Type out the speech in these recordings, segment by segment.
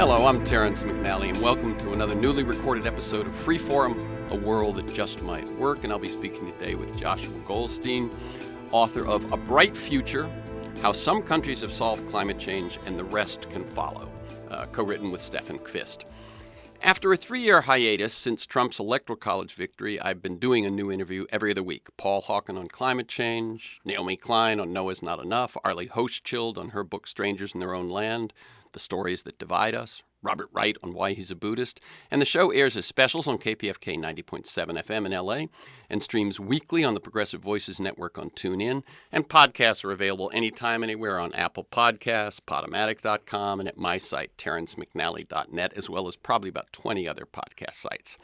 Hello, I'm Terrence McNally, and welcome to another newly recorded episode of Freeform, a world that just might work. And I'll be speaking today with Joshua Goldstein, author of A Bright Future, How Some Countries Have Solved Climate Change and the Rest Can Follow, co-written with Staffan Qvist. After a 3-year hiatus since Trump's Electoral College victory, I've been doing a new interview every other week. Paul Hawken on climate change, Naomi Klein on Noah's Not Enough, Arlie Hochschild on her book Strangers in Their Own Land, The Stories That Divide Us, Robert Wright on Why He's a Buddhist, and the show airs as specials on KPFK 90.7 FM in LA and streams weekly on the Progressive Voices Network on TuneIn, and podcasts are available anytime, anywhere on Apple Podcasts, Podomatic.com, and at my site, terrencemcnally.net, as well as probably about 20 other podcast sites.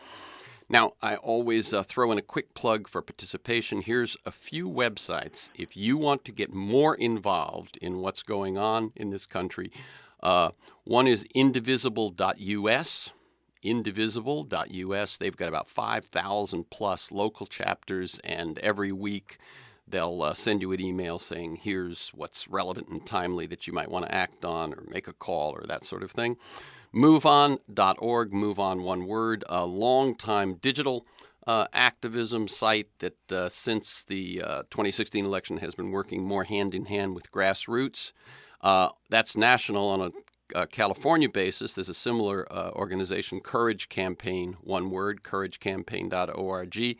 Now, I always throw in a quick plug for participation. Here's a few websites if you want to get more involved in what's going on in this country. One is indivisible.us, indivisible.us. They've got about 5,000 plus local chapters, and every week they'll send you an email saying, here's what's relevant and timely that you might want to act on or make a call or that sort of thing. MoveOn.org, move on one word, a long-time digital activism site that since the 2016 election has been working more hand-in-hand with grassroots. That's national. On a California basis, there's a similar organization, Courage Campaign, one word, couragecampaign.org.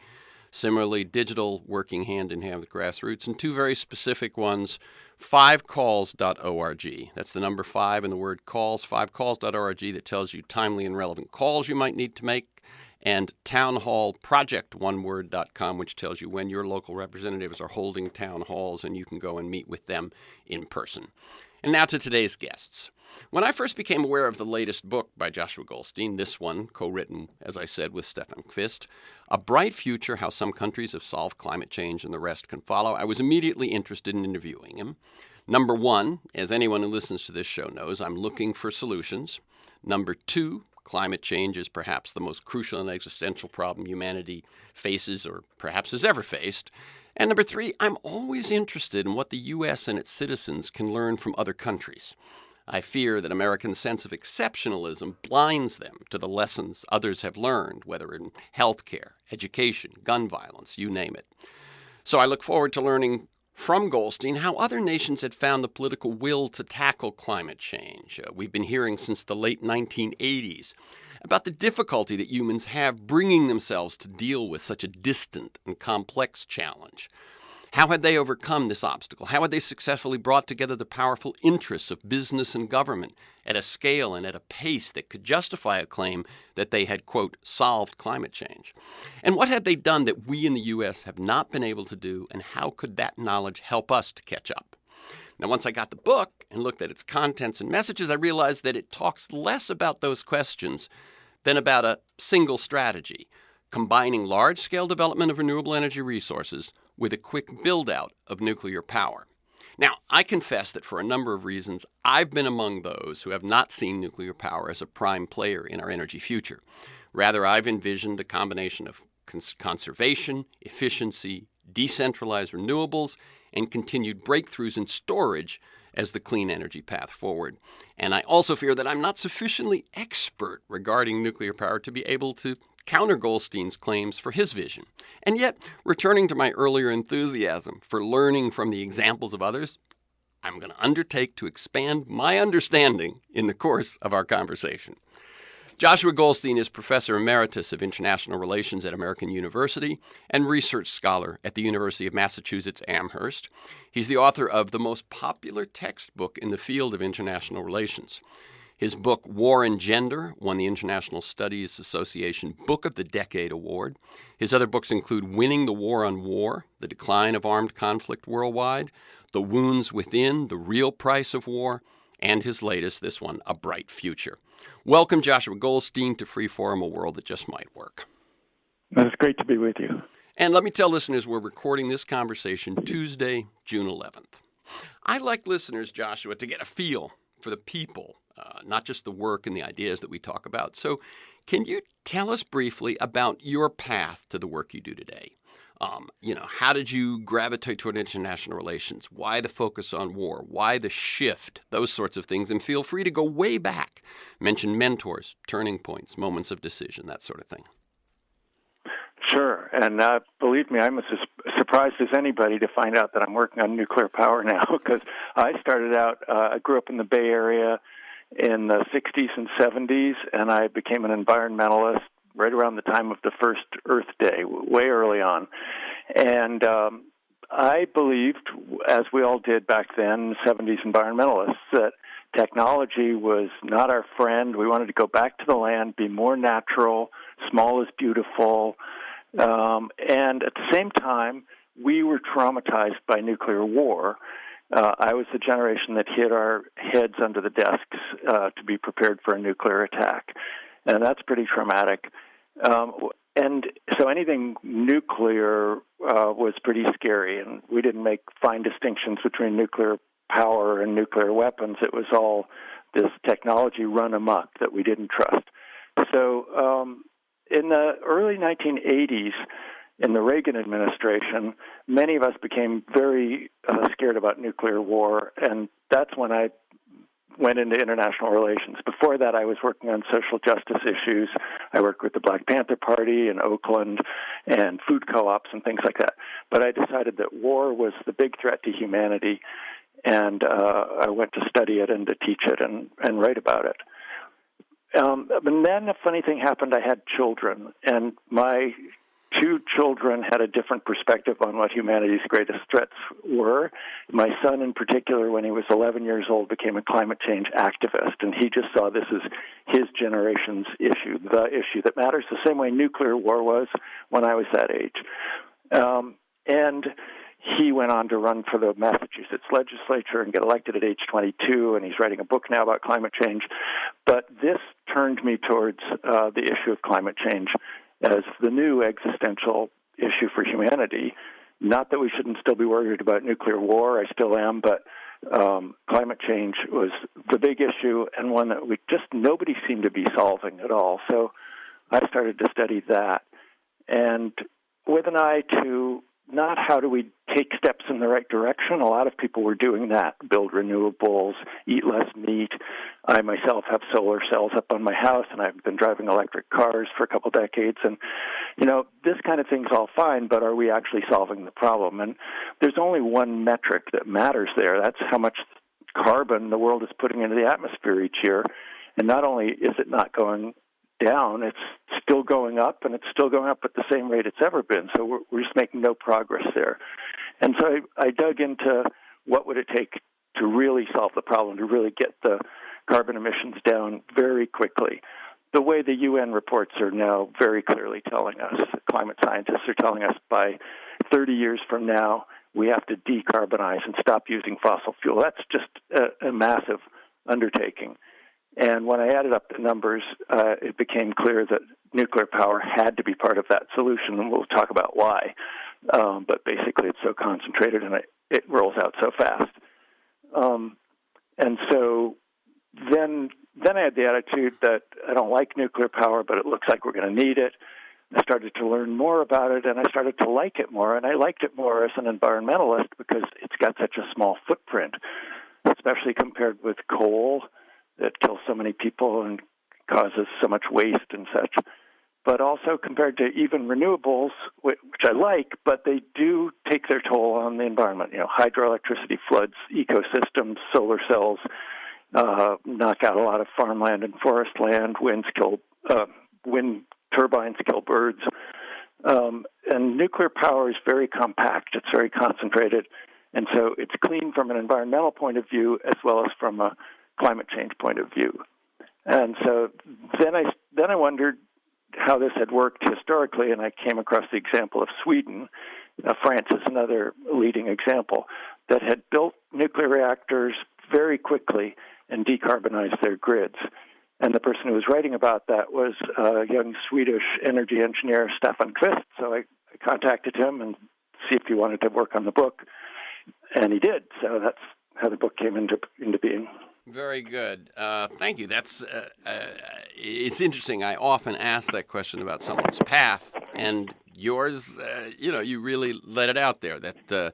Similarly, digital, working hand-in-hand with grassroots. And two very specific ones, 5calls.org. That's the number 5 and the word calls, 5calls.org, that tells you timely and relevant calls you might need to make. And townhallproject.com, which tells you when your local representatives are holding town halls and you can go and meet with them in person. And now to today's guests. When I first became aware of the latest book by Joshua Goldstein, this one co-written, as I said, with Staffan Qvist, A Bright Future, How Some Countries Have Solved Climate Change and the Rest Can Follow, I was immediately interested in interviewing him. Number one, as anyone who listens to this show knows, I'm looking for solutions. Number two, climate change is perhaps the most crucial and existential problem humanity faces or perhaps has ever faced. And number three, I'm always interested in what the U.S. and its citizens can learn from other countries. I fear that Americans' sense of exceptionalism blinds them to the lessons others have learned, whether in healthcare, education, gun violence, you name it. So I look forward to learning from Goldstein how other nations had found the political will to tackle climate change. We've been hearing since the late 1980s about the difficulty that humans have bringing themselves to deal with such a distant and complex challenge. How had they overcome this obstacle? How had they successfully brought together the powerful interests of business and government at a scale and at a pace that could justify a claim that they had, quote, solved climate change? And what had they done that we in the U.S. have not been able to do, and how could that knowledge help us to catch up? Now, once I got the book and looked at its contents and messages, I realized that it talks less about those questions than about a single strategy, combining large-scale development of renewable energy resources with a quick build-out of nuclear power. Now, I confess that for a number of reasons, I've been among those who have not seen nuclear power as a prime player in our energy future. Rather, I've envisioned a combination of conservation, efficiency, decentralized renewables, and continued breakthroughs in storage as the clean energy path forward. And I also fear that I'm not sufficiently expert regarding nuclear power to be able to counter Goldstein's claims for his vision. And yet, returning to my earlier enthusiasm for learning from the examples of others, I'm going to undertake to expand my understanding in the course of our conversation. Joshua Goldstein is Professor Emeritus of International Relations at American University and Research Scholar at the University of Massachusetts Amherst. He's the author of the most popular textbook in the field of international relations. His book, War and Gender, won the International Studies Association Book of the Decade Award. His other books include Winning the War on War, The Decline of Armed Conflict Worldwide, The Wounds Within, The Real Price of War, and his latest, this one, A Bright Future. Welcome, Joshua Goldstein, to Freeform, a world that just might work. It's great to be with you. And let me tell listeners we're recording this conversation Tuesday, June 11th. I'd like listeners, Joshua, to get a feel for the people, not just the work and the ideas that we talk about. So can you tell us briefly about your path to the work you do today? How did you gravitate toward international relations? Why the focus on war? Why the shift? Those sorts of things. And feel free to go way back. Mention mentors, turning points, moments of decision, that sort of thing. Sure. And believe me, I'm as surprised as anybody to find out that I'm working on nuclear power now, because I started out, I grew up in the Bay Area in the 60s and 70s, and I became an environmentalist right around the time of the first Earth Day, way early on. And I believed, as we all did back then, 70s environmentalists, that technology was not our friend. We wanted to go back to the land, be more natural, small is beautiful. And at the same time, we were traumatized by nuclear war. I was the generation that hid our heads under the desks to be prepared for a nuclear attack. And that's pretty traumatic. And so anything nuclear was pretty scary, and we didn't make fine distinctions between nuclear power and nuclear weapons. It was all this technology run amok that we didn't trust. So in the early 1980s, in the Reagan administration, many of us became very scared about nuclear war, and that's when I went into international relations. Before that, I was working on social justice issues. I worked with the Black Panther Party in Oakland and food co-ops and things like that. But I decided that war was the big threat to humanity, and I went to study it and to teach it and write about it. And then a funny thing happened. I had children, and my two children had a different perspective on what humanity's greatest threats were. My son, in particular, when he was 11 years old, became a climate change activist, and he just saw this as his generation's issue, the issue that matters, the same way nuclear war was when I was that age. And he went on to run for the Massachusetts legislature and get elected at age 22, and he's writing a book now about climate change. But this turned me towards the issue of climate change as the new existential issue for humanity. Not that we shouldn't still be worried about nuclear war, I still am, but climate change was the big issue and one that nobody seemed to be solving at all. So I started to study that, and with an eye to not how do we take steps in the right direction. A lot of people were doing that, build renewables, eat less meat. I myself have solar cells up on my house, and I've been driving electric cars for a couple decades. And, this kind of thing's all fine, but are we actually solving the problem? And there's only one metric that matters there. That's how much carbon the world is putting into the atmosphere each year. And not only is it not going down, it's still going up, and it's still going up at the same rate it's ever been. So we're just making no progress there. And so I dug into what would it take to really solve the problem, to really get the carbon emissions down very quickly. The way the UN reports are now very clearly telling us, climate scientists are telling us by 30 years from now, we have to decarbonize and stop using fossil fuel. That's just a massive undertaking. And when I added up the numbers, it became clear that nuclear power had to be part of that solution, and we'll talk about why. But basically, it's so concentrated and it rolls out so fast. And so then I had the attitude that I don't like nuclear power, but it looks like we're going to need it. I started to learn more about it, and I started to like it more. And I liked it more as an environmentalist because it's got such a small footprint, especially compared with coal that kills so many people and causes so much waste and such. But also compared to even renewables, which I like, but they do take their toll on the environment. Hydroelectricity floods ecosystems, solar cells knock out a lot of farmland and forest land, wind turbines kill birds. And nuclear power is very compact. It's very concentrated. And so it's clean from an environmental point of view as well as from a climate change point of view. And so then I wondered how this had worked historically, and I came across the example of Sweden. France is another leading example that had built nuclear reactors very quickly and decarbonized their grids. And the person who was writing about that was a young Swedish energy engineer, Staffan Qvist. So I contacted him and see if he wanted to work on the book, and he did. So that's how the book came into being. Very good. Thank you. It's interesting. I often ask that question about someone's path, and Yours, you really let it out there that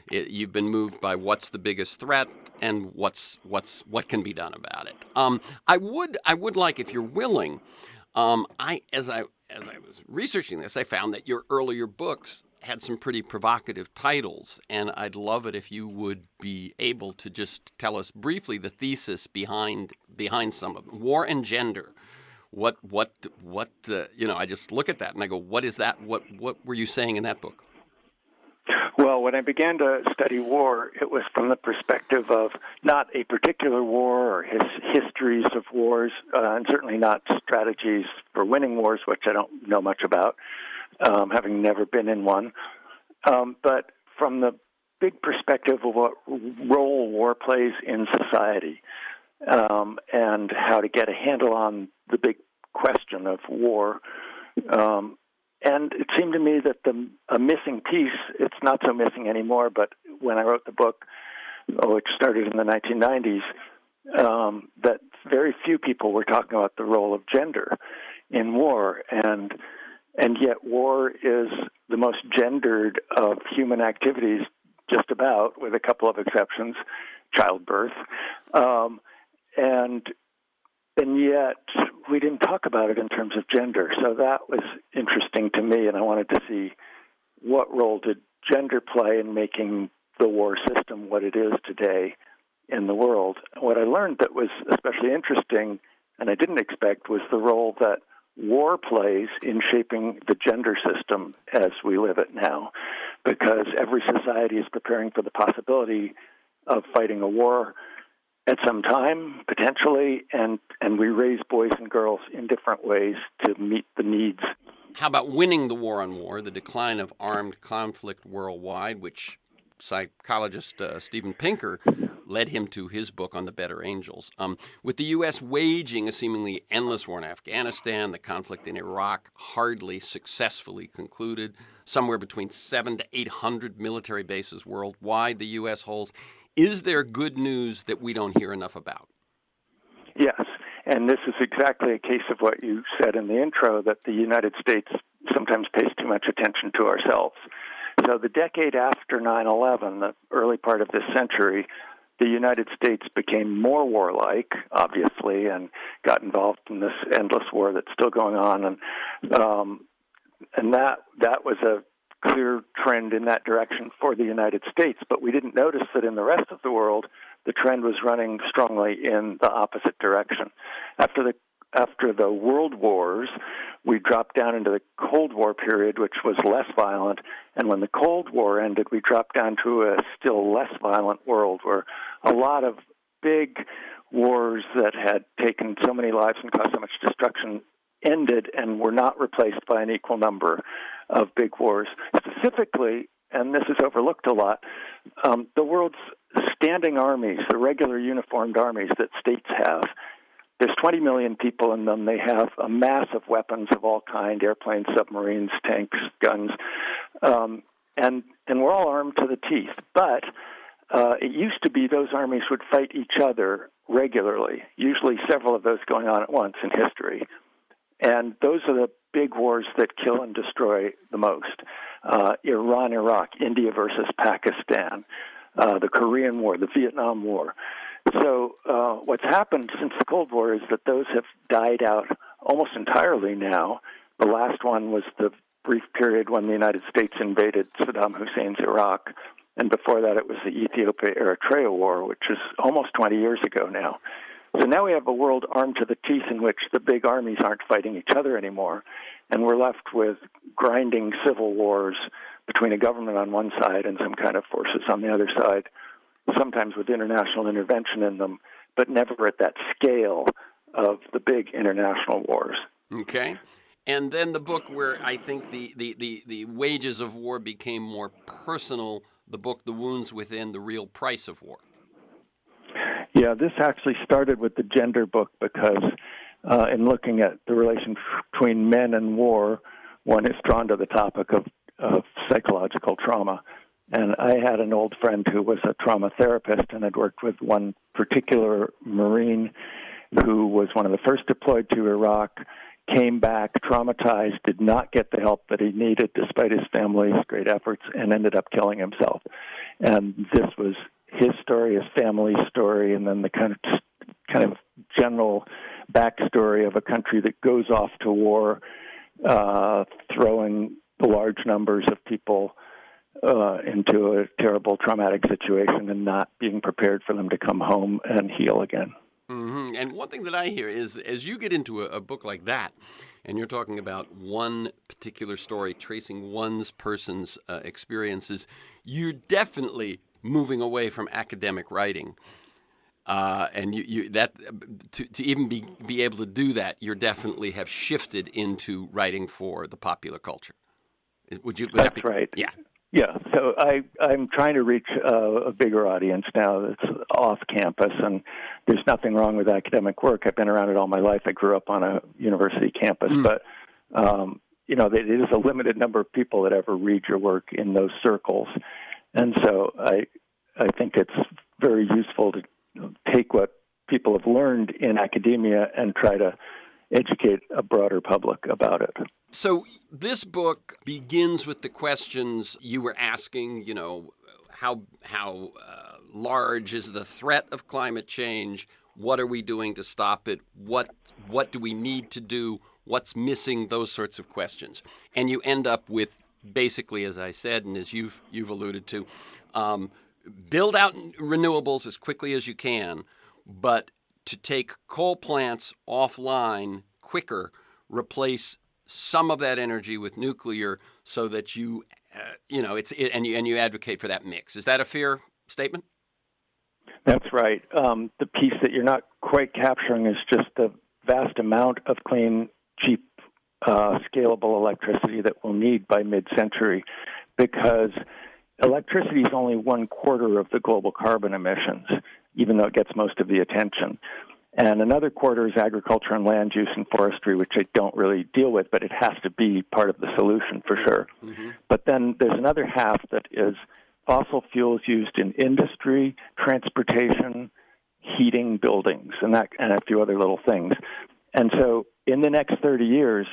you've been moved by what's the biggest threat and what can be done about it. I would like, if you're willing, as I was researching this, I found that your earlier books had some pretty provocative titles, and I'd love it if you would be able to just tell us briefly the thesis behind some of them. War and Gender. I just look at that and I go, what is that? What were you saying in that book? Well, when I began to study war, it was from the perspective of not a particular war or histories of wars, and certainly not strategies for winning wars, which I don't know much about, having never been in one, but from the big perspective of what role war plays in society, and how to get a handle on the big question of war. And it seemed to me that a missing piece, it's not so missing anymore, but when I wrote the book, which started in the 1990s, that very few people were talking about the role of gender in war. And yet war is the most gendered of human activities, just about, with a couple of exceptions, childbirth. And yet we didn't talk about it in terms of gender. So that was interesting to me, and I wanted to see what role did gender play in making the war system what it is today in the world. What I learned that was especially interesting, and I didn't expect, was the role that war plays in shaping the gender system as we live it now, because every society is preparing for the possibility of fighting a war at some time, potentially, and we raise boys and girls in different ways to meet the needs. How about winning the war on war, the decline of armed conflict worldwide, which psychologist Steven Pinker led him to his book on the Better Angels. With the U.S. waging a seemingly endless war in Afghanistan, the conflict in Iraq hardly successfully concluded. Somewhere between 700 to 800 military bases worldwide the U.S. holds. Is there good news that we don't hear enough about? Yes, and this is exactly a case of what you said in the intro, that the United States sometimes pays too much attention to ourselves. So the decade after 9/11, the early part of this century, the United States became more warlike, obviously, and got involved in this endless war that's still going on, and that was a clear trend in that direction for the United States, but we didn't notice that in the rest of the world, the trend was running strongly in the opposite direction. After the world wars, we dropped down into the Cold War period, which was less violent, and when the Cold War ended, we dropped down to a still less violent world where a lot of big wars that had taken so many lives and caused so much destruction ended and were not replaced by an equal number of big wars. Specifically, and this is overlooked a lot, the world's standing armies, the regular uniformed armies that states have, there's 20 million people in them. They have a mass of weapons of all kinds, airplanes, submarines, tanks, guns, and we're all armed to the teeth. But it used to be those armies would fight each other regularly, usually several of those going on at once in history. And those are the big wars that kill and destroy the most. Iran, Iraq, India versus Pakistan, the Korean War, the Vietnam War. So what's happened since the Cold War is that those have died out almost entirely now. The last one was the brief period when the United States invaded Saddam Hussein's Iraq. And before that, it was the Ethiopia-Eritrea War, which is almost 20 years ago now. So now we have a world armed to the teeth in which the big armies aren't fighting each other anymore, and we're left with grinding civil wars between a government on one side and some kind of forces on the other side, sometimes with international intervention in them, but never at that scale of the big international wars. Okay. And then the book where I think the wages of war became more personal, the book, The Wounds Within, The Real Price of War. Yeah, this actually started with the gender book because in looking at the relation between men and war, one is drawn to the topic of psychological trauma. And I had an old friend who was a trauma therapist and had worked with one particular Marine who was one of the first deployed to Iraq, came back traumatized, did not get the help that he needed despite his family's great efforts, and ended up killing himself. And this was his story, his family's story, and then the kind of general backstory of a country that goes off to war, throwing large numbers of people into a terrible traumatic situation and not being prepared for them to come home and heal again. Mm-hmm. And one thing that I hear is, as you get into a book like that, and you're talking about one particular story, tracing person's experiences, you're definitely moving away from academic writing. And to even be able to do that, you definitely have shifted into writing for the popular culture. That's right. Yeah. Yeah, so I'm trying to reach a bigger audience now that's off campus, and there's nothing wrong with academic work. I've been around it all my life. I grew up on a university campus, but it is a limited number of people that ever read your work in those circles, and so I think it's very useful to take what people have learned in academia and try to educate a broader public about it. So this book begins with the questions you were asking, how large is the threat of climate change? What are we doing to stop it? What do we need to do? What's missing? Those sorts of questions. And you end up with, basically, as I said, and as you've alluded to, build out renewables as quickly as you can, but to take coal plants offline quicker, replace some of that energy with nuclear, so that you advocate for that mix. Is that a fair statement? That's right. The piece that you're not quite capturing is just the vast amount of clean, cheap, scalable electricity that we'll need by mid-century, because electricity is only 1/4 of the global carbon emissions, even though it gets most of the attention. And another quarter is agriculture and land use and forestry, which I don't really deal with, but it has to be part of the solution for sure. Mm-hmm. But then there's another half that is fossil fuels used in industry, transportation, heating, buildings, and a few other little things. And so in the next 30 years,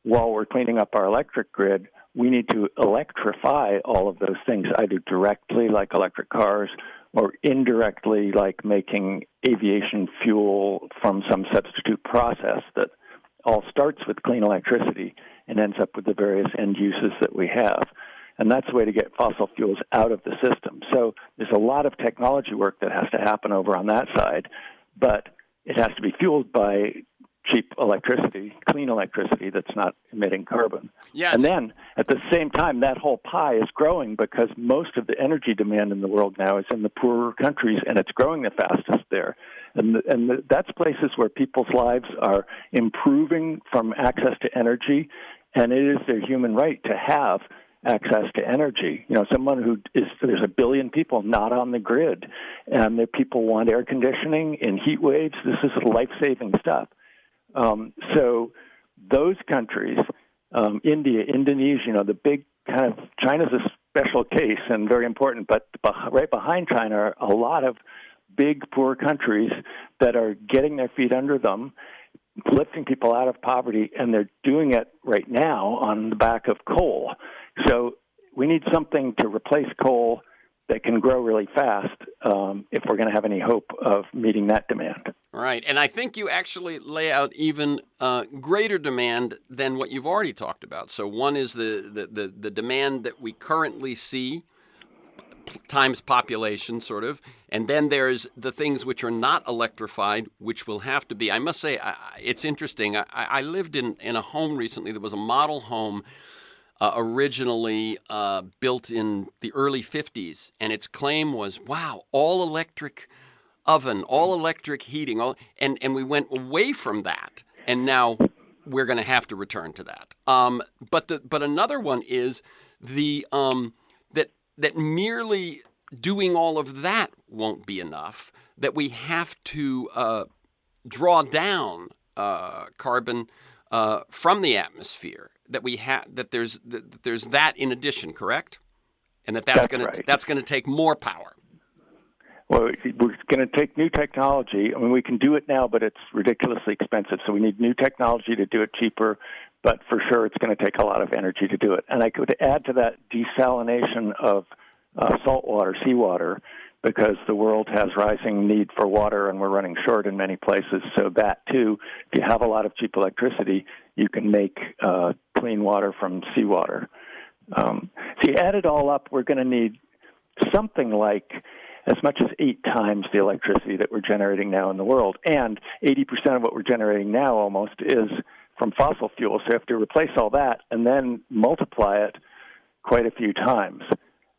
while we're cleaning up our electric grid, we need to electrify all of those things, either directly, like electric cars, or indirectly, like making aviation fuel from some substitute process that all starts with clean electricity and ends up with the various end uses that we have. And that's the way to get fossil fuels out of the system. So there's a lot of technology work that has to happen over on that side, but it has to be fueled by cheap electricity, clean electricity that's not emitting carbon. Yes. And then at the same time, that whole pie is growing because most of the energy demand in the world now is in the poorer countries, and it's growing the fastest there. And that's places where people's lives are improving from access to energy, and it is their human right to have access to energy. Someone there's 1 billion people not on the grid, and the people want air conditioning in heat waves. This is life-saving stuff. So those countries, India, Indonesia, the big kind of, China's a special case and very important, but right behind China are a lot of big poor countries that are getting their feet under them, lifting people out of poverty, and they're doing it right now on the back of coal. So we need something to replace coal that can grow really fast if we're going to have any hope of meeting that demand. Right. And I think you actually lay out even greater demand than what you've already talked about. So one is the demand that we currently see times population, sort of. And then there's the things which are not electrified, which will have to be. I must say, it's interesting. I lived in a home recently that was a model home originally built in the early 50s, and its claim was, wow, all electric oven, all electric heating, and we went away from that, and now we're going to have to return to that. But another one is that merely doing all of that won't be enough, that we have to draw down carbon from the atmosphere. That there's that in addition, correct? And that's going to take more power. Well, we're going to take new technology. I mean, we can do it now, but it's ridiculously expensive. So we need new technology to do it cheaper, but for sure it's going to take a lot of energy to do it. And I could add to that desalination of saltwater, seawater, because the world has rising need for water and we're running short in many places. So that, too, if you have a lot of cheap electricity, you can make clean water from seawater. So you add it all up, we're going to need something like as much as 8 times the electricity that we're generating now in the world. And 80% of what we're generating now almost is from fossil fuels. So you have to replace all that and then multiply it quite a few times.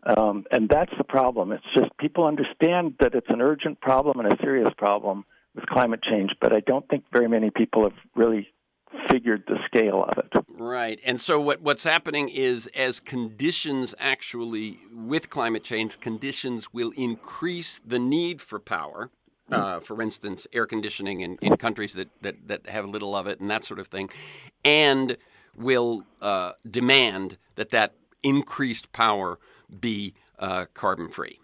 And that's the problem. It's just people understand that it's an urgent problem and a serious problem with climate change, but I don't think very many people have really figured the scale of it. Right. And so what's happening is as conditions actually, with climate change, conditions will increase the need for power. For instance, air conditioning in countries that have little of it and that sort of thing, and will demand that increased power be carbon-free.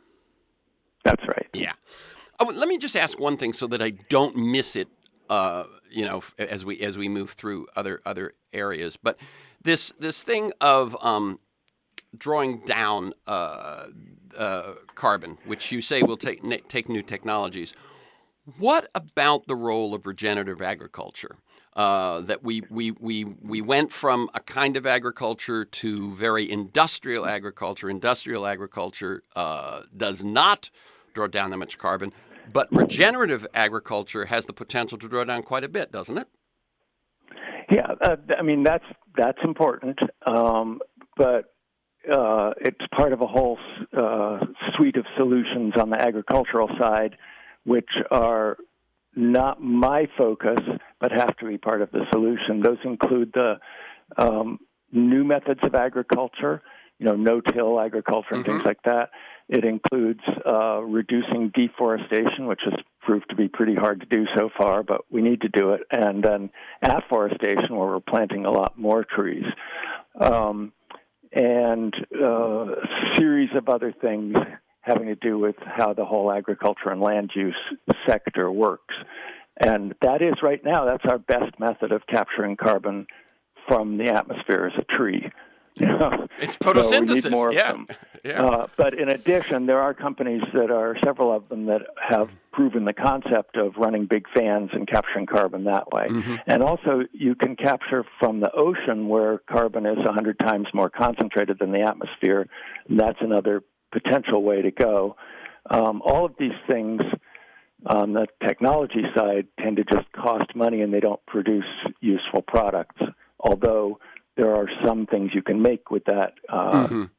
That's right. Yeah. Oh, let me just ask one thing so that I don't miss it. As we move through other areas, but this thing of drawing down carbon, which you say will take new technologies. What about the role of regenerative agriculture? That we went from a kind of agriculture to very industrial agriculture. Industrial agriculture does not draw down that much carbon. But regenerative agriculture has the potential to draw down quite a bit, doesn't it? Yeah, I mean, that's important, but it's part of a whole suite of solutions on the agricultural side, which are not my focus, but have to be part of the solution. Those include the new methods of agriculture, no-till agriculture and things like that. It includes reducing deforestation, which has proved to be pretty hard to do so far, but we need to do it. And then afforestation, where we're planting a lot more trees. And a series of other things having to do with how the whole agriculture and land use sector works. And that is right now, that's our best method of capturing carbon from the atmosphere is a tree. It's photosynthesis. So we need more of yeah. them. Yeah. But in addition, there are companies several of them that have proven the concept of running big fans and capturing carbon that way. And also, you can capture from the ocean where carbon is 100 times more concentrated than the atmosphere. And that's another potential way to go. All of these things on the technology side tend to just cost money and they don't produce useful products, although there are some things you can make with that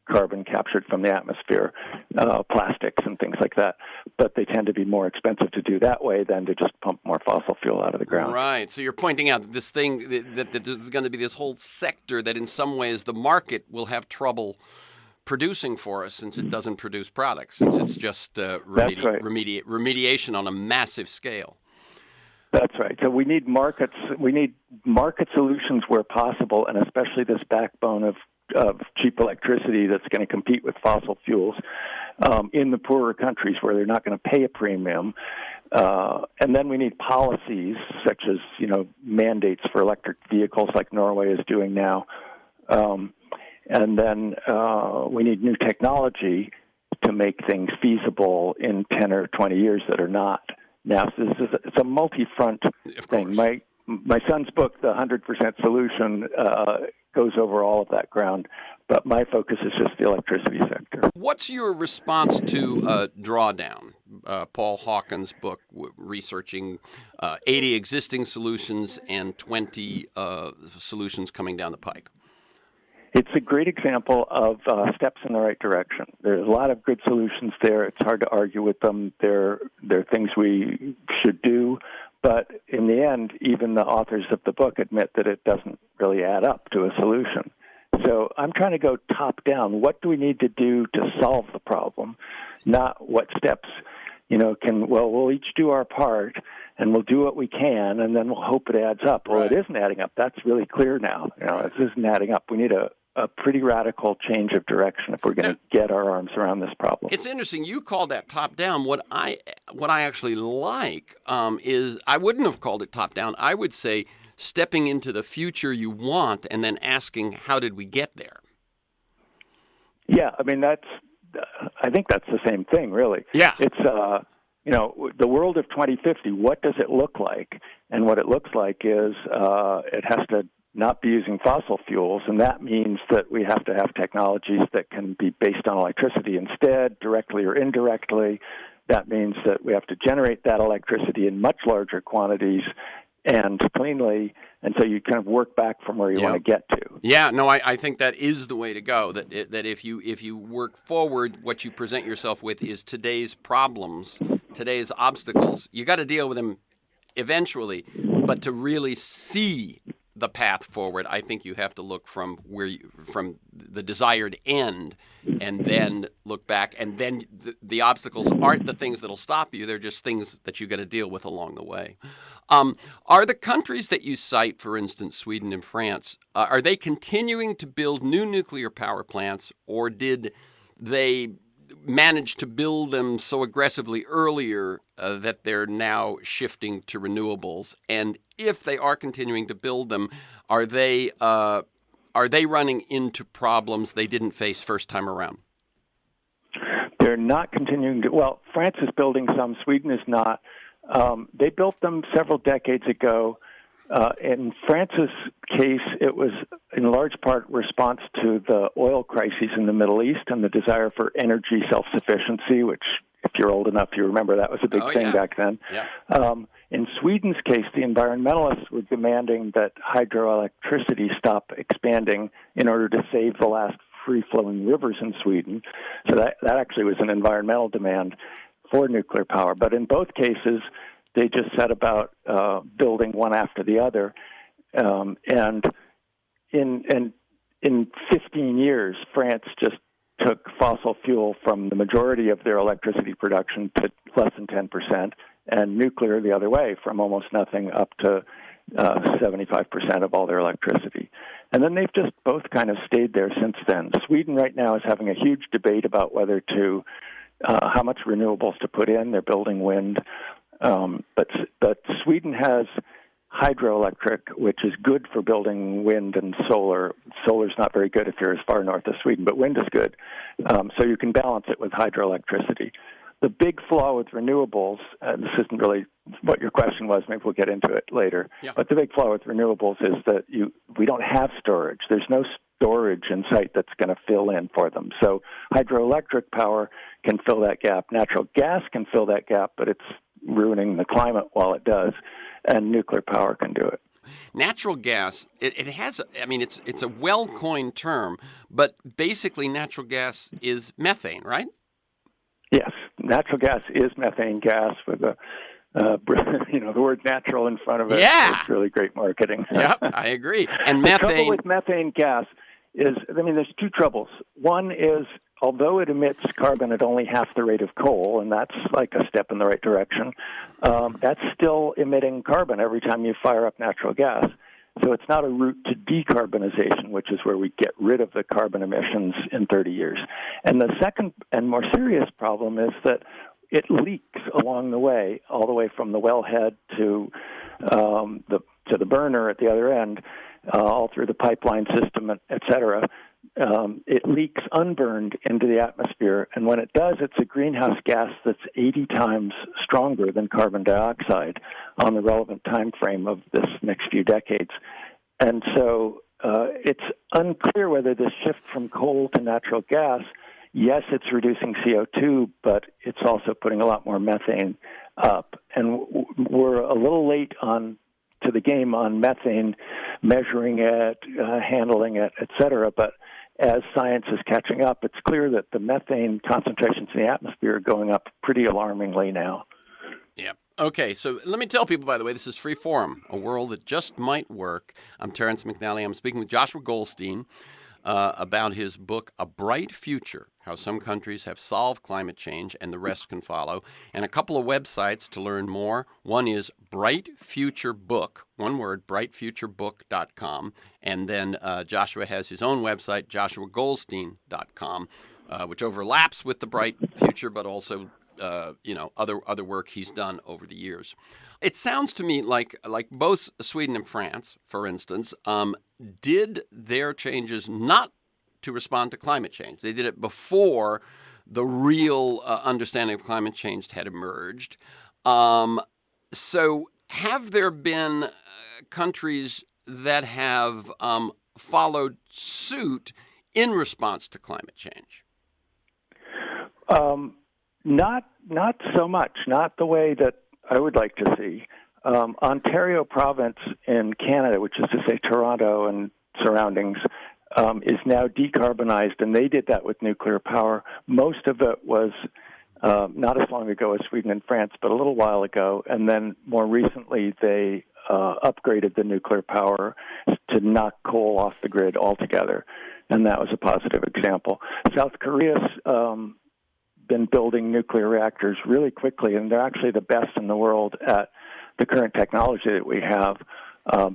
carbon captured from the atmosphere, plastics and things like that. But they tend to be more expensive to do that way than to just pump more fossil fuel out of the ground. Right. So you're pointing out this thing that there's going to be this whole sector that in some ways the market will have trouble producing for us since it doesn't produce products, since it's just remediation on a massive scale. That's right. So we need markets. We need market solutions where possible, and especially this backbone of cheap electricity that's going to compete with fossil fuels in the poorer countries where they're not going to pay a premium. And then we need policies such as mandates for electric vehicles, like Norway is doing now. And then we need new technology to make things feasible in 10 or 20 years that are not. Now, so it's a multi-front thing. My son's book, The 100% Solution, goes over all of that ground, but my focus is just the electricity sector. What's your response to Drawdown, Paul Hawken's book, researching 80 existing solutions and 20 solutions coming down the pike? It's a great example of steps in the right direction. There's a lot of good solutions there. It's hard to argue with them. They're things we should do. But in the end, even the authors of the book admit that it doesn't really add up to a solution. So I'm trying to go top down. What do we need to do to solve the problem? Not what steps, we'll each do our part and we'll do what we can and then we'll hope it adds up. Well, It isn't adding up. That's really clear now. This isn't adding up. We need a a pretty radical change of direction if we're going to get our arms around this problem. It's interesting. You called that top down. What I actually like is I wouldn't have called it top down. I would say stepping into the future you want and then asking, how did we get there? Yeah, I mean, I think that's the same thing, really. Yeah. It's, the world of 2050, what does it look like? And what it looks like is it has to not be using fossil fuels, and that means that we have to have technologies that can be based on electricity instead, directly or indirectly. That means that we have to generate that electricity in much larger quantities and cleanly, and so you kind of work back from where you want to get to. Yeah, no, I think that is the way to go. That if you work forward, what you present yourself with is today's problems, today's obstacles. You got to deal with them eventually, but to really see the path forward, I think you have to look from from the desired end, and then look back. And then the obstacles aren't the things that'll stop you; they're just things that you got to deal with along the way. Are the countries that you cite, for instance, Sweden and France, are they continuing to build new nuclear power plants, or did they manage to build them so aggressively earlier that they're now shifting to renewables? And if they are continuing to build them, are they running into problems they didn't face first time around? They're not continuing to. Well, France is building some. Sweden is not. They built them several decades ago. In France's case, it was in large part response to the oil crises in the Middle East and the desire for energy self-sufficiency, which, if you're old enough, you remember that was a big thing back then. Yeah. In Sweden's case, the environmentalists were demanding that hydroelectricity stop expanding in order to save the last free-flowing rivers in Sweden. So that actually was an environmental demand for nuclear power. But in both cases, they just set about building one after the other. And in 15 years, France just took fossil fuel from the majority of their electricity production to less than 10%, and nuclear the other way, from almost nothing up to 75% of all their electricity. And then they've just both kind of stayed there since then. Sweden right now is having a huge debate about whether to how much renewables to put in. They're building wind. But Sweden has hydroelectric, which is good for building wind and solar. Solar's not very good if you're as far north as Sweden, but wind is good. So you can balance it with hydroelectricity. The big flaw with renewables, and this isn't really what your question was, maybe we'll get into it later, but the big flaw with renewables is that we don't have storage. There's no storage in sight that's going to fill in for them. So hydroelectric power can fill that gap. Natural gas can fill that gap, but it's ruining the climate while it does, and nuclear power can do it. Natural gas, it has, I mean, it's a well-coined term, but basically natural gas is methane, right? Yes, natural gas is methane gas with the word natural in front of it. Yeah. It's really great marketing. Yep, I agree. And the methane... trouble with methane gas is, there's two troubles. One is, although it emits carbon at only half the rate of coal, and that's like a step in the right direction, that's still emitting carbon every time you fire up natural gas. So it's not a route to decarbonization, which is where we get rid of the carbon emissions in 30 years. And the second and more serious problem is that it leaks along the way, all the way from the wellhead to the burner at the other end, all through the pipeline system, et cetera. It leaks unburned into the atmosphere, and when it does, it's a greenhouse gas that's 80 times stronger than carbon dioxide on the relevant time frame of this next few decades. And so it's unclear whether this shift from coal to natural gas, yes, it's reducing CO2, but it's also putting a lot more methane up. And we're a little late to the game on methane, measuring it, handling it, et cetera, but as science is catching up, it's clear that the methane concentrations in the atmosphere are going up pretty alarmingly now. Yeah. Okay, so let me tell people, by the way, this is Free Forum, a world that just might work. I'm Terrence McNally. I'm speaking with Joshua Goldstein about his book, A Bright Future, how some countries have solved climate change and the rest can follow, and a couple of websites to learn more. One is Bright Future Book, one word, brightfuturebook.com, and then Joshua has his own website, joshuagoldstein.com, which overlaps with the Bright Future, but also other work he's done over the years. It sounds to me like both Sweden and France, for instance, did their changes not to respond to climate change. They did it before the real understanding of climate change had emerged. So have there been countries that have followed suit in response to climate change? Not so much, not the way that I would like to see. Ontario province in Canada, which is to say Toronto and surroundings, is now decarbonized, and they did that with nuclear power. Most of it was not as long ago as Sweden and France, but a little while ago, and then more recently they upgraded the nuclear power to knock coal off the grid altogether, and that was a positive example. South Korea's been building nuclear reactors really quickly, and they're actually the best in the world at the current technology that we have,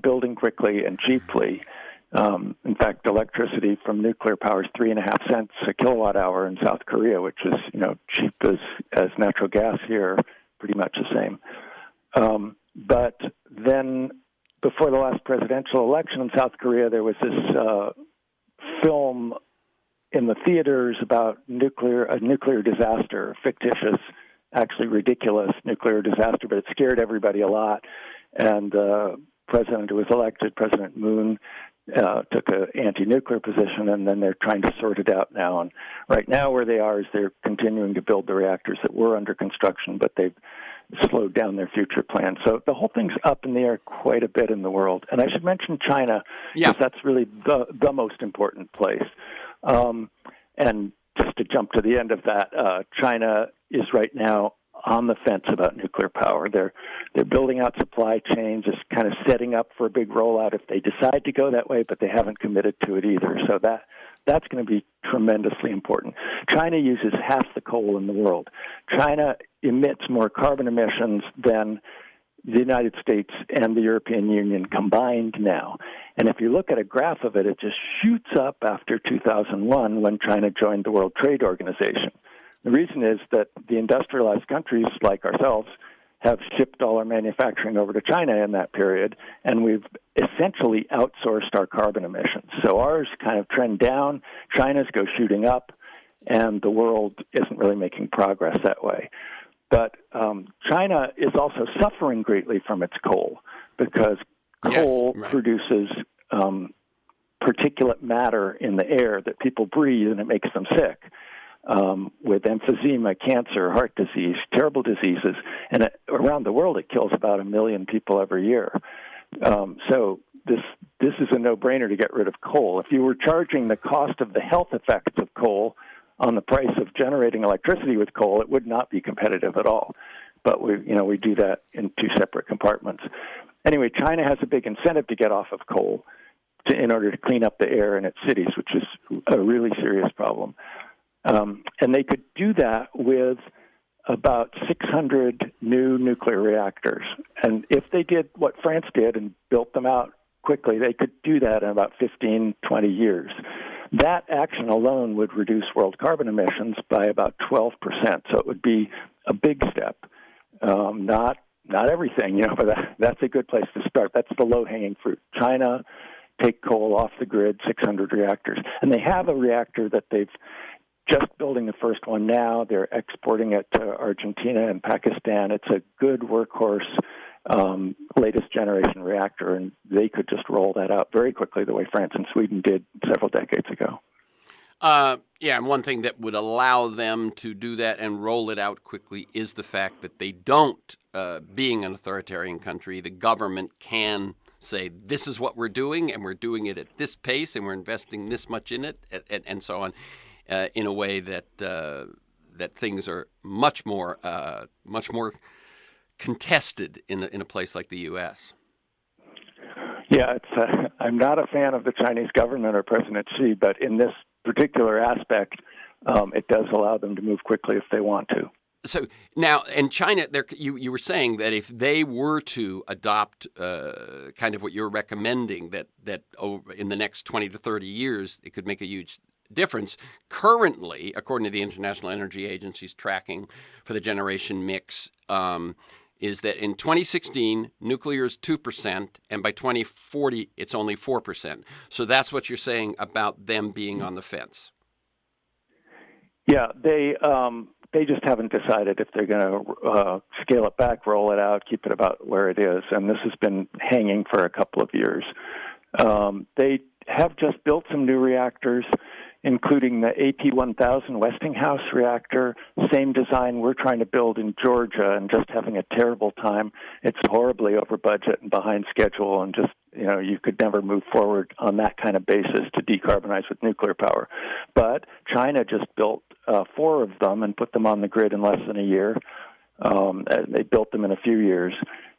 building quickly and cheaply. In fact, electricity from nuclear power is 3.5 cents a kilowatt hour in South Korea, which is cheap as natural gas here, pretty much the same. But then, before the last presidential election in South Korea, there was this film in the theaters about a nuclear disaster, fictitious, actually ridiculous nuclear disaster, but it scared everybody a lot. And the president who was elected, President Moon, took an anti-nuclear position, and then they're trying to sort it out now. And right now where they are is they're continuing to build the reactors that were under construction, but they've slowed down their future plans. So the whole thing's up in the air quite a bit in the world. And I should mention China, because that's really the most important place. And just to jump to the end of that, China is right now on the fence about nuclear power. They're building out supply chains, just kind of setting up for a big rollout if they decide to go that way, but they haven't committed to it either. So that's going to be tremendously important. China uses half the coal in the world. China emits more carbon emissions than the United States and the European Union combined now. And if you look at a graph of it, it just shoots up after 2001 when China joined the World Trade Organization. The reason is that the industrialized countries like ourselves have shipped all our manufacturing over to China in that period, and we've essentially outsourced our carbon emissions. So ours kind of trend down, China's go shooting up, and the world isn't really making progress that way. But China is also suffering greatly from its coal because coal produces particulate matter in the air that people breathe, and it makes them sick. With emphysema, cancer, heart disease, terrible diseases. And around the world, it kills about 1 million people every year. So this is a no-brainer to get rid of coal. If you were charging the cost of the health effects of coal on the price of generating electricity with coal, it would not be competitive at all. But we do that in two separate compartments. Anyway, China has a big incentive to get off of coal in order to clean up the air in its cities, which is a really serious problem. And they could do that with about 600 new nuclear reactors. And if they did what France did and built them out quickly, they could do that in about 15, 20 years. That action alone would reduce world carbon emissions by about 12%. So it would be a big step. Not everything, but that's a good place to start. That's the low-hanging fruit. China, take coal off the grid, 600 reactors. And they have a reactor that they've just building the first one now. They're exporting it to Argentina and Pakistan. It's a good workhorse, latest generation reactor, and they could just roll that out very quickly the way France and Sweden did several decades ago. And one thing that would allow them to do that and roll it out quickly is the fact that they don't, being an authoritarian country, the government can say, this is what we're doing, and we're doing it at this pace, and we're investing this much in it, and so on. In a way that that things are much more contested in a place like the U.S. Yeah, I'm not a fan of the Chinese government or President Xi, but in this particular aspect, it does allow them to move quickly if they want to. So now, in China, you were saying that if they were to adopt kind of what you're recommending, that in the next 20 to 30 years, it could make a huge difference. Currently, according to the International Energy Agency's tracking for the generation mix, is that in 2016, nuclear is 2%, and by 2040, it's only 4%. So that's what you're saying about them being on the fence. Yeah, they just haven't decided if they're going to scale it back, roll it out, keep it about where it is. And this has been hanging for a couple of years. They have just built some new reactors, including the AP1000 Westinghouse reactor, same design we're trying to build in Georgia, and just having a terrible time. It's horribly over budget and behind schedule, and just, you could never move forward on that kind of basis to decarbonize with nuclear power. But China just built 4 of them and put them on the grid in less than a year. They built them in a few years,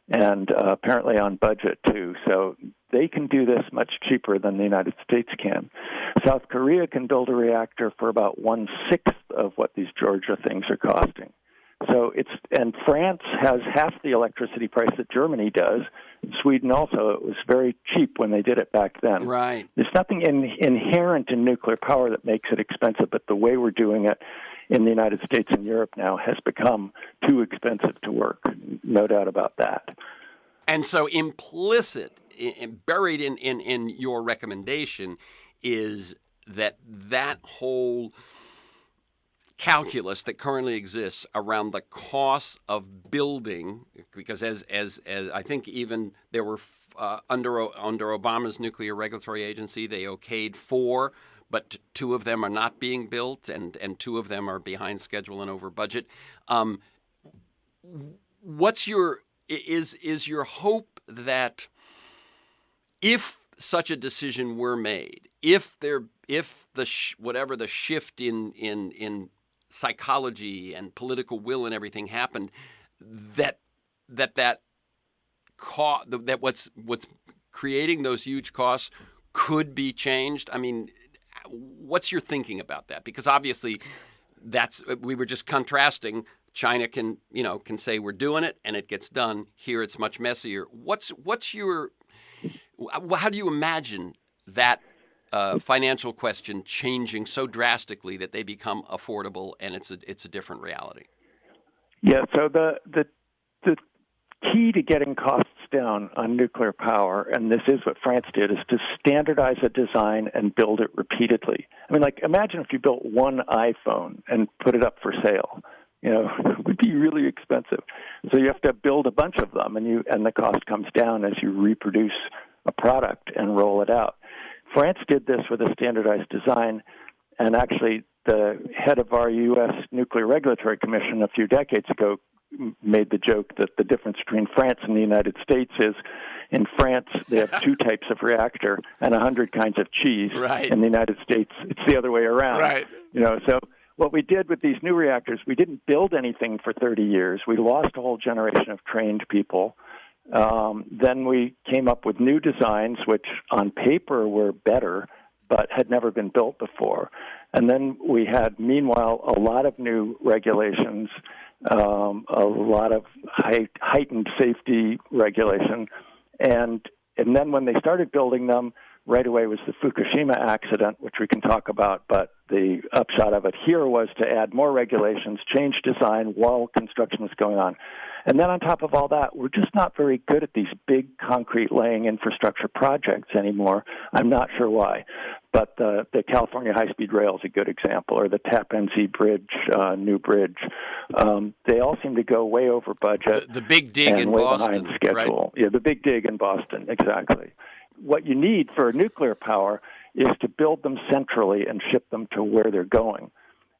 and apparently on budget too. So they can do this much cheaper than the United States can. South Korea can build a reactor for about 1/6 of what these Georgia things are costing. So and France has half the electricity price that Germany does. Sweden also. It was very cheap when they did it back then. Right. There's nothing inherent in nuclear power that makes it expensive, but the way we're doing it in the United States and Europe now has become too expensive to work. No doubt about that. And so implicit, buried in your recommendation is that whole calculus that currently exists around the cost of building, because as I think even there were under Obama's nuclear regulatory agency, they okayed 4, but 2 of them are not being built, and 2 of them are behind schedule and over budget. What's your hope that if such a decision were made, whatever the shift in psychology and political will and everything happened, that what's creating those huge costs could be changed? I mean, what's your thinking about that? Because obviously, we were just contrasting. China can say we're doing it and it gets done. Here it's much messier. How do you imagine that financial question changing so drastically that they become affordable and it's a different reality? Yeah. So the key to getting costs down on nuclear power, and this is what France did, is to standardize a design and build it repeatedly. I mean, imagine if you built one iPhone and put it up for sale. It would be really expensive. So you have to build a bunch of them, and the cost comes down as you reproduce a product and roll it out. France did this with a standardized design, and actually the head of our U.S. Nuclear Regulatory Commission a few decades ago made the joke that the difference between France and the United States is in France they have 2 types of reactor and 100 kinds of cheese. Right. In the United States, it's the other way around. Right. So what we did with these new reactors, we didn't build anything for 30 years. We lost a whole generation of trained people. Then we came up with new designs, which on paper were better, but had never been built before. And then we had, meanwhile, a lot of new regulations, a lot of heightened safety regulation. And then when they started building them, right away was the Fukushima accident, which we can talk about, but the upshot of it here was to add more regulations, change design while construction was going on. And then on top of all that, we're just not very good at these big concrete laying infrastructure projects anymore. I'm not sure why, but the California high-speed rail is a good example, or the Tappan Zee Bridge, new bridge. They all seem to go way over budget. The big dig in Boston, behind schedule. Right? Yeah, the big dig in Boston, exactly. What you need for nuclear power is to build them centrally and ship them to where they're going.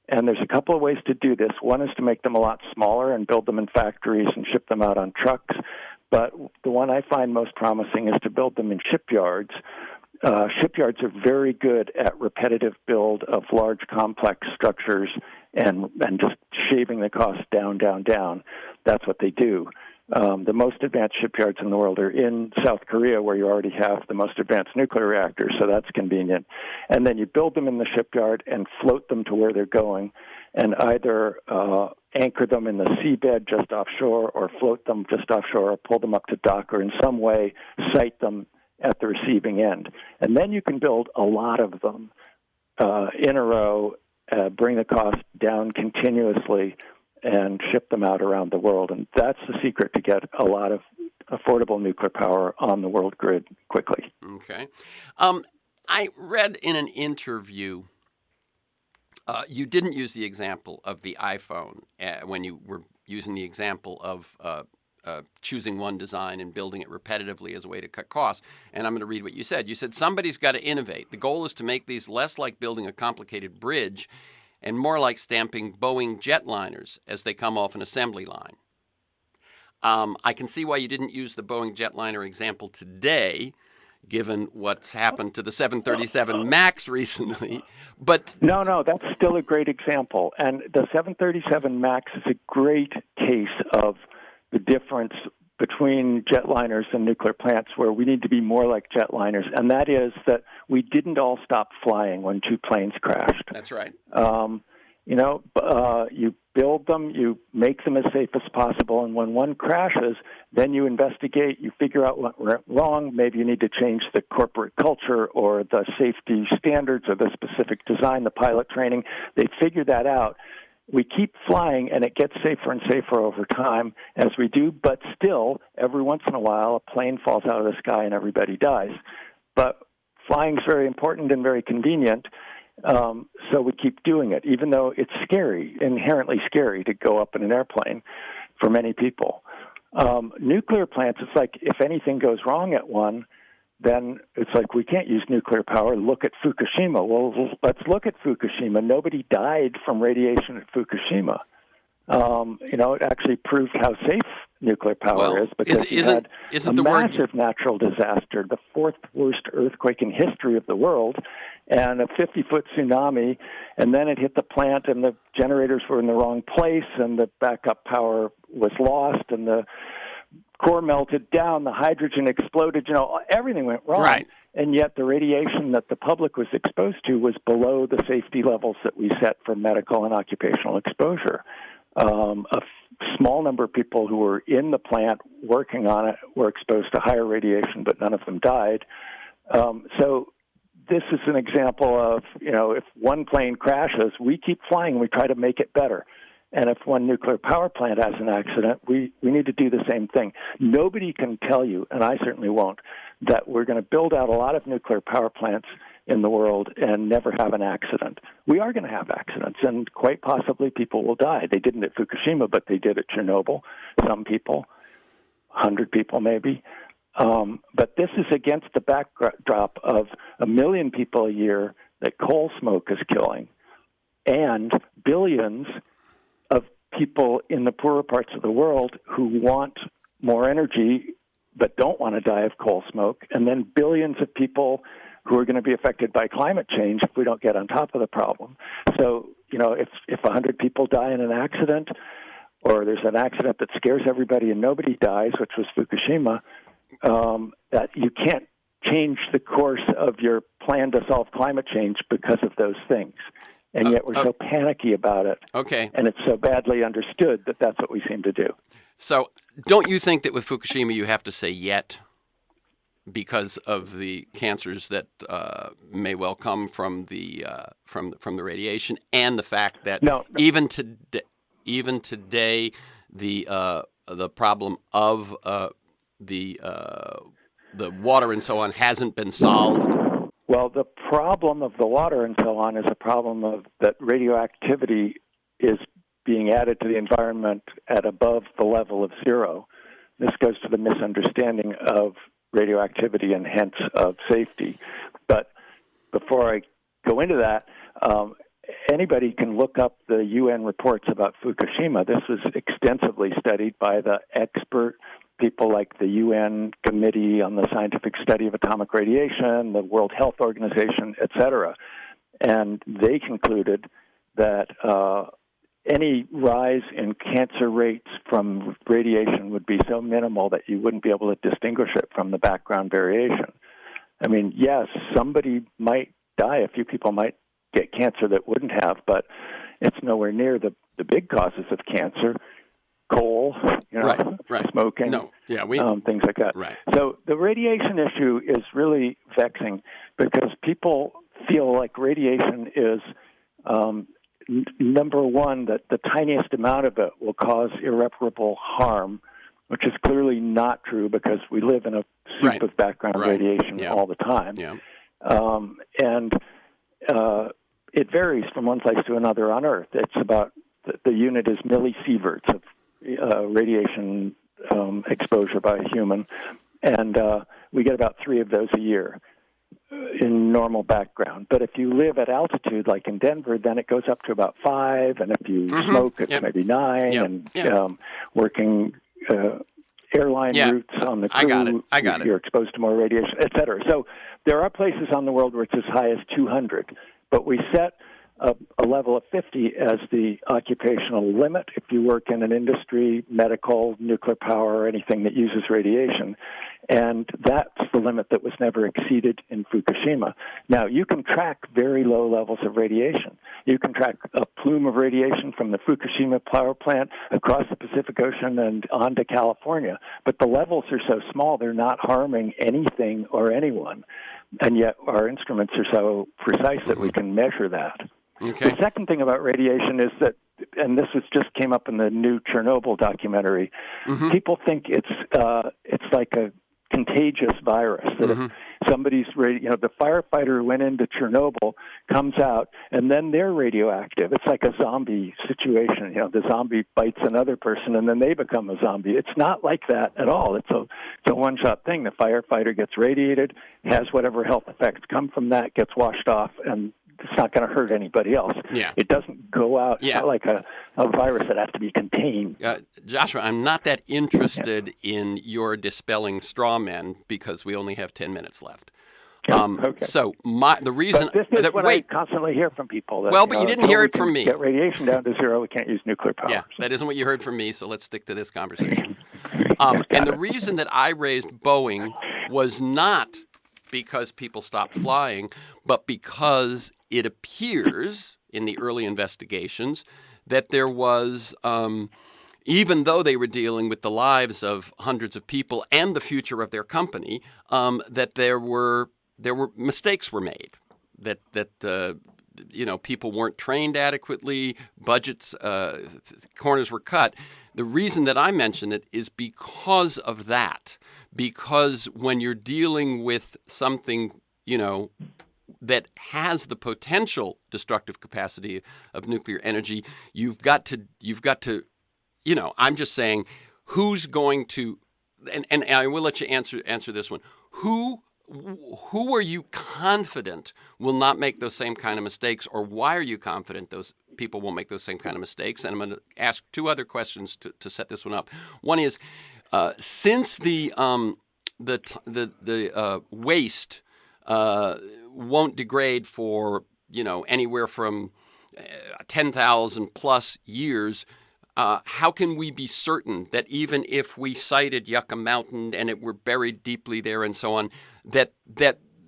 And there's a couple of ways to do this. One is to make them a lot smaller and build them in factories and ship them out on trucks. But the one I find most promising is to build them in shipyards. Shipyards are very good at repetitive build of large, complex structures and just shaving the cost down. That's what they do. The most advanced shipyards in the world are in South Korea, where you already have the most advanced nuclear reactors, so that's convenient. And then you build them in the shipyard and float them to where they're going, and either anchor them in the seabed just offshore, or float them just offshore, or pull them up to dock, or in some way site them at the receiving end. And then you can build a lot of them in a row, bring the cost down continuously, and ship them out around the world. And that's the secret to get a lot of affordable nuclear power on the world grid quickly. Okay. I read in an interview, you didn't use the example of the iPhone when you were using the example of choosing one design and building it repetitively as a way to cut costs. And I'm going to read what you said. You said, somebody's got to innovate. The goal is to make these less like building a complicated bridge and more like stamping Boeing jetliners as they come off an assembly line. I can see why you didn't use the Boeing jetliner example today, given what's happened to the 737 MAX recently. But No, that's still a great example. And the 737 MAX is a great case of the difference between jetliners and nuclear plants, where we need to be more like jetliners, and that is that we didn't all stop flying when two planes crashed. That's right. You build them, you make them as safe as possible, and when one crashes, then you investigate, you figure out what went wrong. Maybe you need to change the corporate culture or the safety standards or the specific design, the pilot training. They figure that out. We keep flying, and it gets safer and safer over time as we do, but still, every once in a while, a plane falls out of the sky and everybody dies. But flying is very important and very convenient, so we keep doing it, even though it's scary, inherently scary to go up in an airplane for many people. Nuclear plants, it's like if anything goes wrong at one, then it's like we can't use nuclear power. Look at Fukushima. Well, let's look at Fukushima. Nobody died from radiation at Fukushima. It actually proved how safe nuclear power is, because you had a massive natural disaster, the fourth worst earthquake in history of the world, and a 50-foot tsunami, and then it hit the plant, and the generators were in the wrong place, and the backup power was lost, and the core melted down, the hydrogen exploded, everything went wrong. Right. And yet the radiation that the public was exposed to was below the safety levels that we set for medical and occupational exposure. A small number of people who were in the plant working on it were exposed to higher radiation, but none of them died. So this is an example of, if one plane crashes, we keep flying, we try to make it better. And if one nuclear power plant has an accident, we need to do the same thing. Nobody can tell you, and I certainly won't, that we're going to build out a lot of nuclear power plants in the world and never have an accident. We are going to have accidents, and quite possibly people will die. They didn't at Fukushima, but they did at Chernobyl. Some people, 100 people maybe. But this is against the backdrop of 1 million people a year that coal smoke is killing, and billions of people in the poorer parts of the world who want more energy but don't want to die of coal smoke, and then billions of people who are going to be affected by climate change if we don't get on top of the problem. So, if 100 people die in an accident, or there's an accident that scares everybody and nobody dies, which was Fukushima, that you can't change the course of your plan to solve climate change because of those things. And yet we're so panicky about it. Okay. And it's so badly understood that that's what we seem to do. So don't you think that with Fukushima you have to say yet, because of the cancers that may well come from the radiation, and the fact that even today the problem of the water and so on hasn't been solved? Well, the problem of the water and so on is a problem of that radioactivity is being added to the environment at above the level of zero. This goes to the misunderstanding of radioactivity and hence of safety. But before I go into that, anybody can look up the UN reports about Fukushima. This was extensively studied by the expert people like the UN Committee on the Scientific Study of Atomic Radiation, the World Health Organization, et cetera. And they concluded that any rise in cancer rates from radiation would be so minimal that you wouldn't be able to distinguish it from the background variation. I mean, yes, somebody might die. A few people might get cancer that wouldn't have, but it's nowhere near the big causes of cancer. Coal, right. smoking, things like that. Right. So the radiation issue is really vexing because people feel like radiation is, number one, that the tiniest amount of it will cause irreparable harm, which is clearly not true because we live in a soup of background radiation all the time. Yeah. And it varies from one place to another on Earth. It's about, the unit is millisieverts of radiation exposure by a human, and we get about 3 of those a year in normal background. But if you live at altitude, like in Denver, then it goes up to about 5, and if you smoke, it's maybe 9, and working airline routes on the crew, you're exposed to more radiation, et cetera. So there are places on the world where it's as high as 200, but we set a level of 50 as the occupational limit if you work in an industry, medical, nuclear power, or anything that uses radiation. And that's the limit that was never exceeded in Fukushima. Now, you can track very low levels of radiation. You can track a plume of radiation from the Fukushima power plant across the Pacific Ocean and on to California. But the levels are so small, they're not harming anything or anyone. And yet our instruments are so precise that we can measure that. Okay. The second thing about radiation is that, and this just came up in the new Chernobyl documentary, people think it's like a contagious virus, that if somebody's, the firefighter who went into Chernobyl comes out, and then they're radioactive. It's like a zombie situation. The zombie bites another person, and then they become a zombie. It's not like that at all. It's a one-shot thing. The firefighter gets radiated, has whatever health effects come from that, gets washed off, and it's not going to hurt anybody else. Yeah. It doesn't go out. It's not like a virus that has to be contained. Joshua, I'm not that interested in your dispelling straw men because we only have 10 minutes left. Okay. So the reason... But this is what I constantly hear from people. That, but you didn't hear it from me. Get radiation down to 0, we can't use nuclear power. Yeah, that isn't what you heard from me, so let's stick to this conversation. And the reason that I raised Boeing was not because people stopped flying, but because it appears in the early investigations that there was, even though they were dealing with the lives of hundreds of people and the future of their company, that there were mistakes were made, that people weren't trained adequately, budgets, corners were cut. The reason that I mention it is because of that. Because when you're dealing with something, that has the potential destructive capacity of nuclear energy, you've got to, I'm just saying, who's going to, and I will let you answer this one. Who are you confident will not make those same kind of mistakes, or why are you confident those people won't make those same kind of mistakes? And I'm going to ask 2 other questions to set this one up. One is, since the waste won't degrade for anywhere from 10,000 plus years, how can we be certain that even if we sited Yucca Mountain and it were buried deeply there and so on, that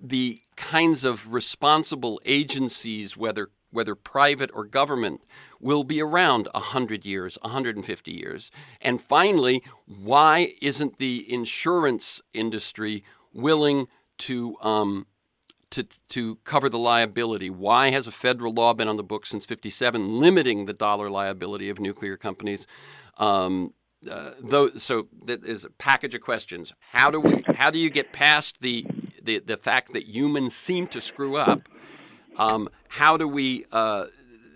the kinds of responsible agencies, whether private or government, will be around 100 years, 150 years? And finally, why isn't the insurance industry willing to cover the liability? Why has a federal law been on the books since '57 limiting the dollar liability of nuclear companies? So that is a package of questions. How do you get past the fact that humans seem to screw up? How do we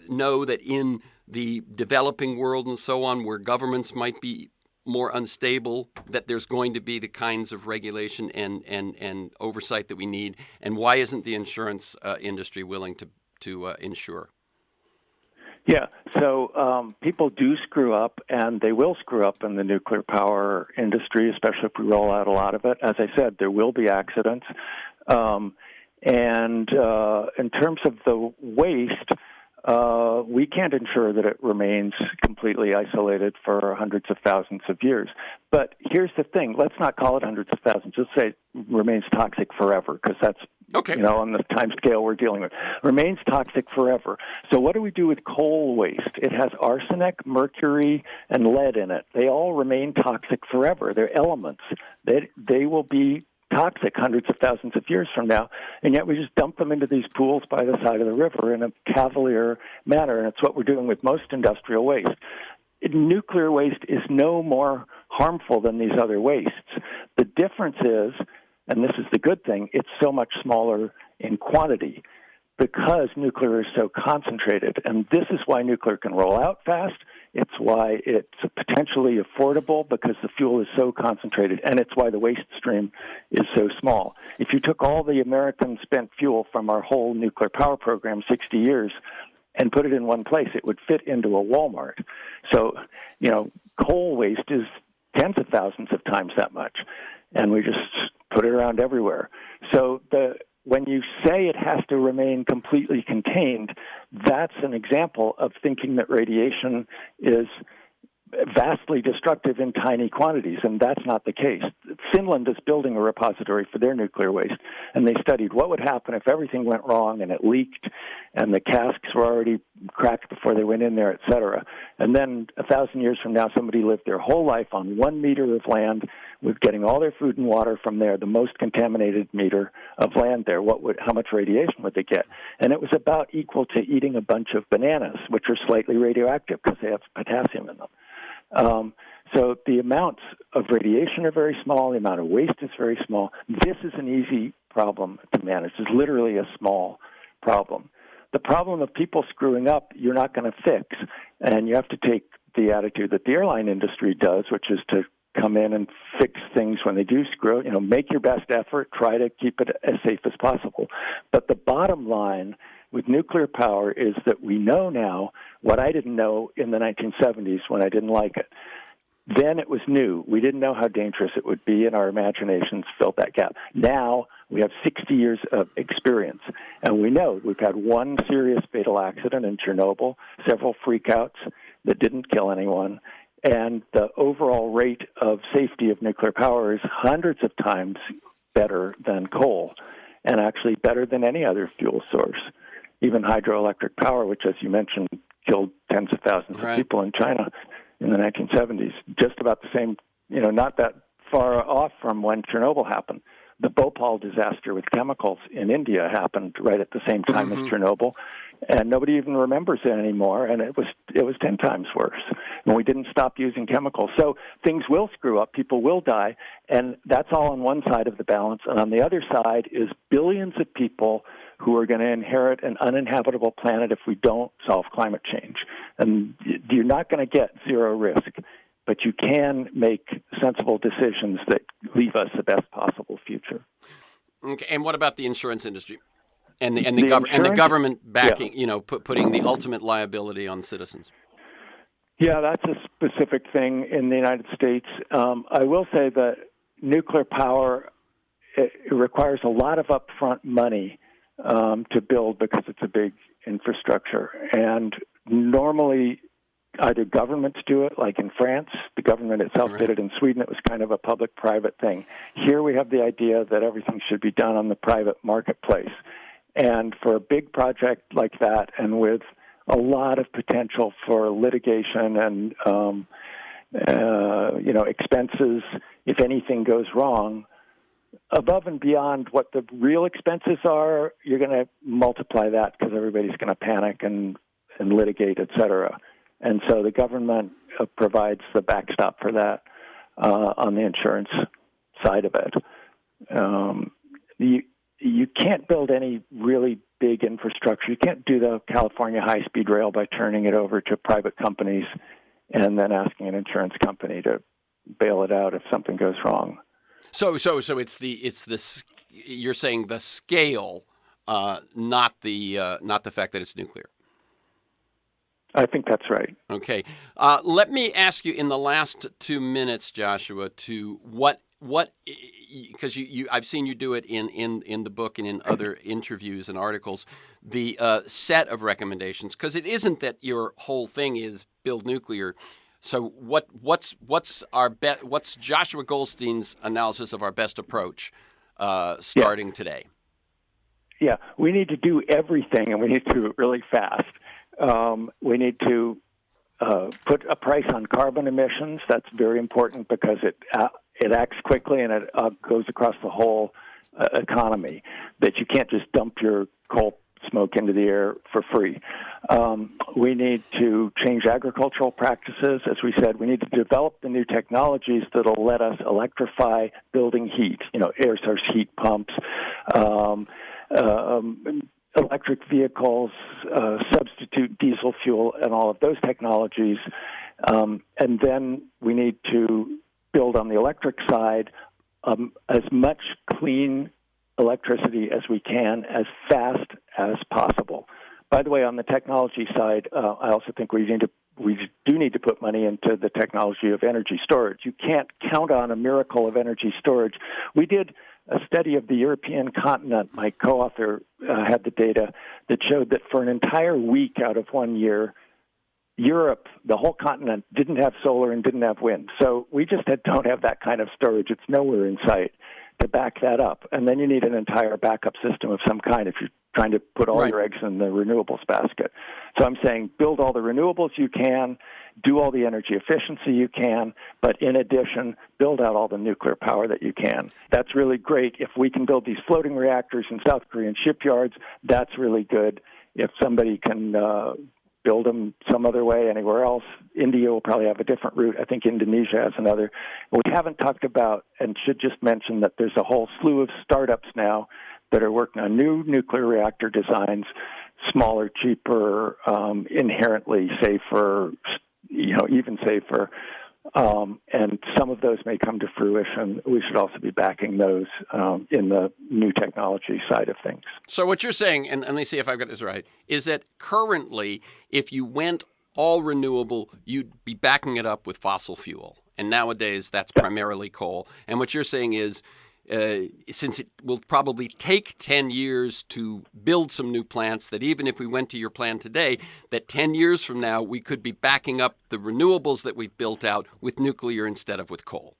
know that in the developing world and so on, where governments might be more unstable, that there's going to be the kinds of regulation and oversight that we need? And why isn't the insurance industry willing to insure? Yeah, so people do screw up, and they will screw up in the nuclear power industry, especially if we roll out a lot of it. As I said, there will be accidents. And in terms of the waste, we can't ensure that it remains completely isolated for hundreds of thousands of years. But here's the thing. Let's not call it hundreds of thousands. Let's say it remains toxic forever, because that's, okay, on the time scale we're dealing with. Remains toxic forever. So what do we do with coal waste? It has arsenic, mercury, and lead in it. They all remain toxic forever. They're elements. They will be toxic hundreds of thousands of years from now, and yet we just dump them into these pools by the side of the river in a cavalier manner, and it's what we're doing with most industrial waste. Nuclear waste is no more harmful than these other wastes. The difference is, and this is the good thing, it's so much smaller in quantity because nuclear is so concentrated, and this is why nuclear can roll out fast. It's why it's potentially affordable, because the fuel is so concentrated, and it's why the waste stream is so small. If you took all the American spent fuel from our whole nuclear power program, 60 years, and put it in one place, it would fit into a Walmart. So, coal waste is tens of thousands of times that much, and we just put it around everywhere. So when you say it has to remain completely contained, that's an example of thinking that radiation is vastly destructive in tiny quantities, and that's not the case. Finland is building a repository for their nuclear waste, and they studied what would happen if everything went wrong and it leaked and the casks were already cracked before they went in there, et cetera. And then 1,000 years from now, somebody lived their whole life on 1 meter of land with getting all their food and water from there, the most contaminated meter of land there. How much radiation would they get? And it was about equal to eating a bunch of bananas, which are slightly radioactive because they have potassium in them. So the amounts of radiation are very small. The amount of waste is very small. This is an easy problem to manage. It's literally a small problem. The problem of people screwing up, you're not going to fix. And you have to take the attitude that the airline industry does, which is to come in and fix things when they do screw. Make your best effort, try to keep it as safe as possible. But the bottom line with nuclear power is that we know now what I didn't know in the 1970s when I didn't like it. Then it was new. We didn't know how dangerous it would be, and our imaginations filled that gap. Now we have 60 years of experience, and we know we've had one serious fatal accident in Chernobyl, several freakouts that didn't kill anyone, and the overall rate of safety of nuclear power is hundreds of times better than coal, and actually better than any other fuel source. Even hydroelectric power, which, as you mentioned, killed tens of thousands of people in China in the 1970s, just about the same, not that far off from when Chernobyl happened. The Bhopal disaster with chemicals in India happened right at the same time as Chernobyl, and nobody even remembers it anymore, and it was 10 times worse. And we didn't stop using chemicals. So things will screw up, people will die, and that's all on one side of the balance. And on the other side is billions of people who are going to inherit an uninhabitable planet if we don't solve climate change. And you're not going to get zero risk, but you can make sensible decisions that leave us the best possible future. Okay, and what about the insurance industry and the government backing? Putting the ultimate liability on citizens. Yeah, that's a specific thing in the United States. I will say that nuclear power it requires a lot of upfront money to build because it's a big infrastructure, and normally either governments do it, like in France, the government itself did it. In Sweden, it was kind of a public-private thing. Here we have the idea that everything should be done on the private marketplace. And for a big project like that, and with a lot of potential for litigation and, expenses, if anything goes wrong, above and beyond what the real expenses are, you're going to multiply that because everybody's going to panic and litigate, et cetera. And so the government provides the backstop for that on the insurance side of it. You can't build any really big infrastructure. You can't do the California high-speed rail by turning it over to private companies and then asking an insurance company to bail it out if something goes wrong. So it's you're saying the scale, not the fact that it's nuclear. I think that's right. Okay. Let me ask you in the last 2 minutes, Joshua, to what what, because I've seen you do it in the book and in other interviews and articles, the set of recommendations, because it isn't that your whole thing is build nuclear. So what's Joshua Goldstein's analysis of our best approach starting today? Yeah, we need to do everything, and we need to do it really fast. We need to put a price on carbon emissions. That's very important because it acts quickly and it goes across the whole economy. That you can't just dump your coal smoke into the air for free. We need to change agricultural practices. As we said, we need to develop the new technologies that'll let us electrify building heat, air source heat pumps, electric vehicles, substitute diesel fuel, and all of those technologies. And then we need to build on the electric side as much clean electricity as we can as fast as possible. By the way, on the technology side, I also think we do need to put money into the technology of energy storage. You can't count on a miracle of energy storage. We did a study of the European continent. My co-author had the data that showed that for an entire week out of 1 year, Europe, the whole continent, didn't have solar and didn't have wind. So we just don't have that kind of storage. It's nowhere in sight to back that up. And then you need an entire backup system of some kind if you're trying to put all your eggs in the renewables basket. So I'm saying build all the renewables you can, do all the energy efficiency you can, but in addition, build out all the nuclear power that you can. That's really great. If we can build these floating reactors in South Korean shipyards, that's really good. If somebody can build them some other way anywhere else, India will probably have a different route. I think Indonesia has another. We haven't talked about, and should just mention that there's a whole slew of startups now that are working on new nuclear reactor designs, smaller, cheaper, inherently safer, even safer. And some of those may come to fruition. We should also be backing those in the new technology side of things. So what you're saying, and let me see if I've got this right, is that currently, if you went all renewable, you'd be backing it up with fossil fuel. And nowadays, that's primarily coal. And what you're saying is, since it will probably take 10 years to build some new plants, that even if we went to your plan today, that 10 years from now, we could be backing up the renewables that we've built out with nuclear instead of with coal.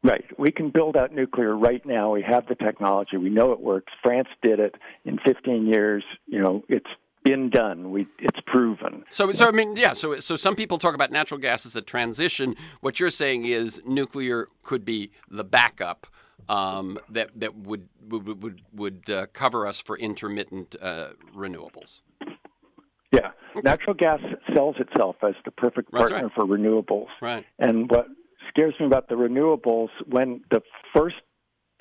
Right. We can build out nuclear right now. We have the technology. We know it works. France did it in 15 years. It's been done. It's proven. So some people talk about natural gas as a transition. What you're saying is nuclear could be the backup that would cover us for intermittent renewables. Yeah. Okay. Natural gas sells itself as the perfect partner for renewables. Right. And what scares me about the renewables, when the first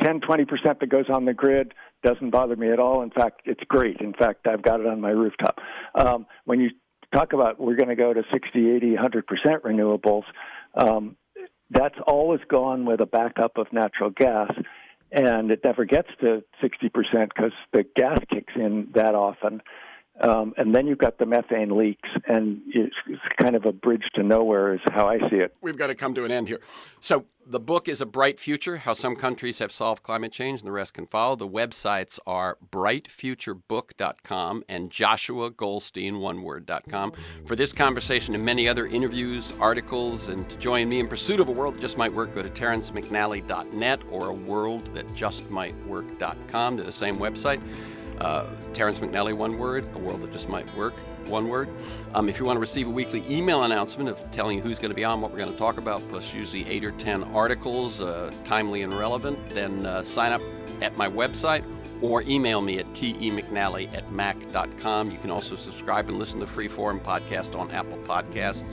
10, 20% that goes on the grid doesn't bother me at all. In fact, it's great. In fact, I've got it on my rooftop. When you talk about we're going to go to 60, 80, 100% renewables, that's always gone with a backup of natural gas, and it never gets to 60% because the gas kicks in that often. And then you've got the methane leaks, and it's kind of a bridge to nowhere is how I see it. We've got to come to an end here. So the book is A Bright Future, How Some Countries Have Solved Climate Change and the Rest Can Follow. The websites are brightfuturebook.com and JoshuaGoldstein.com. For this conversation and many other interviews, articles, and to join me in pursuit of a world that just might work, go to TerenceMcNally.net or aworldthatjustmightwork.com to the same website. Terence McNally, one word, A World That Just Might Work, one word. If you want to receive a weekly email announcement of telling you who's going to be on, what we're going to talk about, plus usually 8 or 10 articles, timely and relevant, then sign up at my website or email me at temcnally@mac.com. You can also subscribe and listen to Freeform Podcast on Apple Podcasts,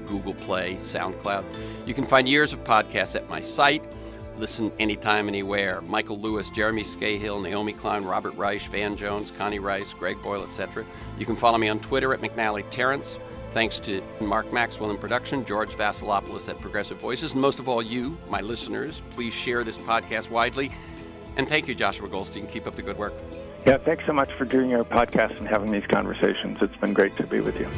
Google Play, SoundCloud. You can find years of podcasts at my site. Listen anytime, anywhere. Michael Lewis, Jeremy Scahill, Naomi Klein, Robert Reich, Van Jones, Connie Rice, Greg Boyle, etc. You can follow me on Twitter at McNally Terrence. Thanks to Mark Maxwell in production, George Vasilopoulos at Progressive Voices, and most of all you, my listeners. Please share this podcast widely. And thank you, Joshua Goldstein. Keep up the good work. Yeah, thanks so much for doing your podcast and having these conversations. It's been great to be with you.